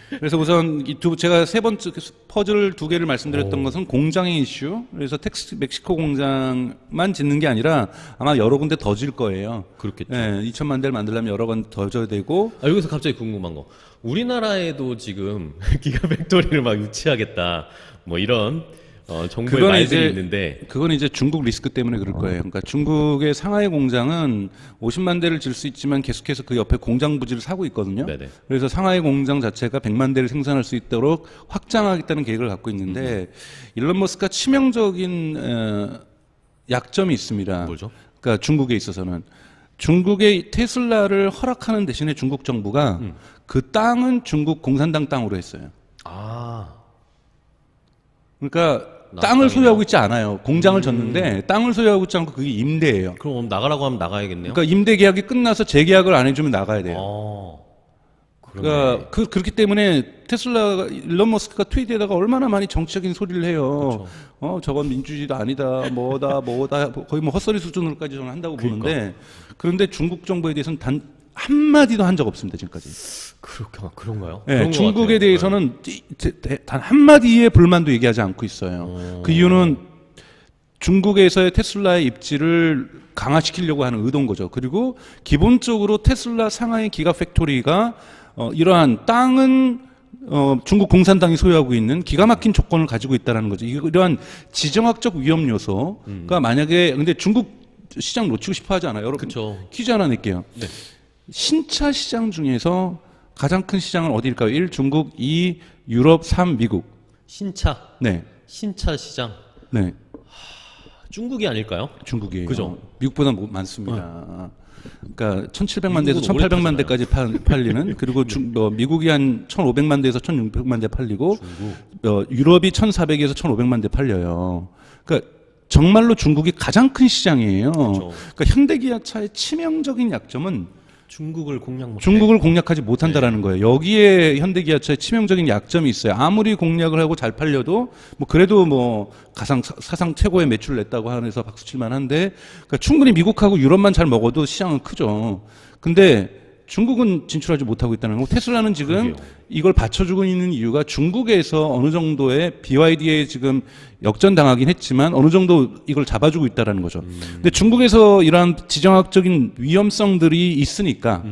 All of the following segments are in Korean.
그래서 우선 제가 세 번째 퍼즐 두 개를 말씀드렸던 것은 공장의 이슈. 그래서 멕시코 공장만 짓는 게 아니라 아마 여러 군데 더 질 거예요. 그렇겠죠. 2천만 대를 만들려면 여러 번 더 져야 되고. 여기서 갑자기 궁금한 거. 우리나라에도 지금 기가팩토리를 막 유치하겠다. 뭐 이런 정부의 말들이 있는데 그건 이제 중국 리스크 때문에 그럴 거예요. 그러니까 중국의 상하이 공장은 50만 대를 질 수 있지만 계속해서 그 옆에 공장 부지를 사고 있거든요. 네네. 그래서 상하이 공장 자체가 100만 대를 생산할 수 있도록 확장하겠다는 계획을 갖고 있는데 일론 머스크가 치명적인 약점이 있습니다. 뭐죠? 그러니까 중국에 있어서는 중국의 테슬라를 허락하는 대신에 중국 정부가 그 땅은 중국 공산당 땅으로 했어요. 아, 그러니까 땅을 소유하고 있지 않아요. 공장을 졌는데 땅을 소유하고 있지 않고 그게 임대예요. 그럼 나가라고 하면 나가야겠네요. 그러니까 임대 계약이 끝나서 재계약을 안 해주면 나가야 돼요. 그러니까 그렇기 때문에 테슬라 일론 머스크가 트위터에다가 얼마나 많이 정치적인 소리를 해요. 그렇죠. 저건 민주주의도 아니다, 뭐다, 거의 뭐 헛소리 수준으로까지 저는 한다고 보는데 그런데 중국 정부에 대해서는 단 한마디도 한 적 없습니다, 지금까지. 그런가요? 네, 그런 중국에 대해서는 단 한마디의 불만도 얘기하지 않고 있어요. 그 이유는 중국에서의 테슬라의 입지를 강화시키려고 하는 의도인 거죠. 그리고 기본적으로 테슬라 상하이 기가팩토리가 이러한 땅은 중국 공산당이 소유하고 있는 기가 막힌 조건을 가지고 있다는 거죠. 이러한 지정학적 위험 요소가 만약에 근데 중국 시장 놓치고 싶어 하지 않아요. 여러분 퀴즈 하나 낼게요. 네. 신차 시장 중에서 가장 큰 시장은 어디일까요? 1. 중국, 2. 유럽, 3. 미국. 신차. 네. 신차 시장. 네. 중국이 아닐까요? 중국이에요. 그죠? 미국보다 많습니다. 그러니까 1,700만 대에서 1,800만 대까지 팔리는 그리고 미국이 한 1,500만 대에서 1,600만 대 팔리고 유럽이 1,400에서 1,500만 대 팔려요. 그러니까 정말로 중국이 가장 큰 시장이에요. 그렇죠. 그러니까 현대기아차의 치명적인 약점은 중국을 공략하지 못한다라는 거예요. 여기에 현대기아차의 치명적인 약점이 있어요. 아무리 공략을 하고 잘 팔려도 뭐 그래도 뭐 사상 최고의 매출을 냈다고 하면서 박수칠만 한데 그러니까 충분히 미국하고 유럽만 잘 먹어도 시장은 크죠. 근데 중국은 진출하지 못하고 있다는 거고 테슬라는 지금 이걸 받쳐주고 있는 이유가 중국에서 어느 정도의 BYD에 지금 역전당하긴 했지만 어느 정도 이걸 잡아주고 있다는 거죠. 근데 중국에서 이러한 지정학적인 위험성들이 있으니까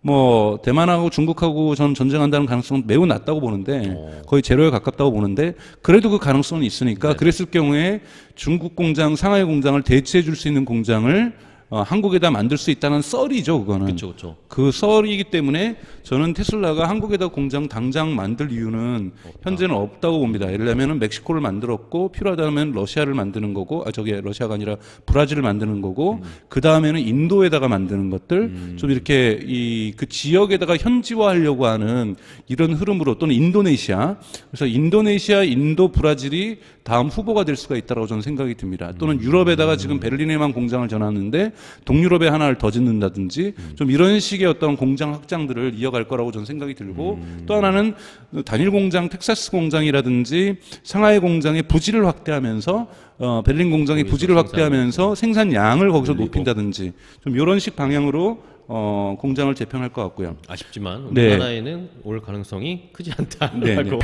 뭐 대만하고 중국하고 저는 전쟁한다는 가능성은 매우 낮다고 보는데 거의 제로에 가깝다고 보는데 그래도 그 가능성은 있으니까 그랬을 경우에 중국 공장, 상하이 공장을 대체해 줄 수 있는 공장을 한국에다 만들 수 있다는 썰이죠, 그거는. 그렇죠. 그 썰이기 때문에 저는 테슬라가 한국에다 공장 당장 만들 이유는 현재는 없다고 봅니다. 예를 들면은 멕시코를 만들었고 필요하다면 러시아를 만드는 거고, 러시아가 아니라 브라질을 만드는 거고, 그 다음에는 인도에다가 만드는 것들, 좀 이렇게 그 지역에다가 현지화하려고 하는 이런 흐름으로 또는 인도네시아, 그래서 인도네시아, 인도, 브라질이 다음 후보가 될 수가 있다고 저는 생각이 듭니다. 또는 유럽에다가 지금 베를린에만 공장을 전하는데 동유럽에 하나를 더 짓는다든지 좀 이런 식의 어떤 공장 확장들을 이어갈 거라고 저는 생각이 들고 또 하나는 단일 공장, 텍사스 공장이라든지 상하이 공장의 부지를 확대하면서 베를린 공장의 부지를 확대하면서 생산량을 거기서 높인다든지 좀 이런 식 방향으로 공장을 재편할 것 같고요. 아쉽지만 우리나라에는 올 가능성이 크지 않다라고.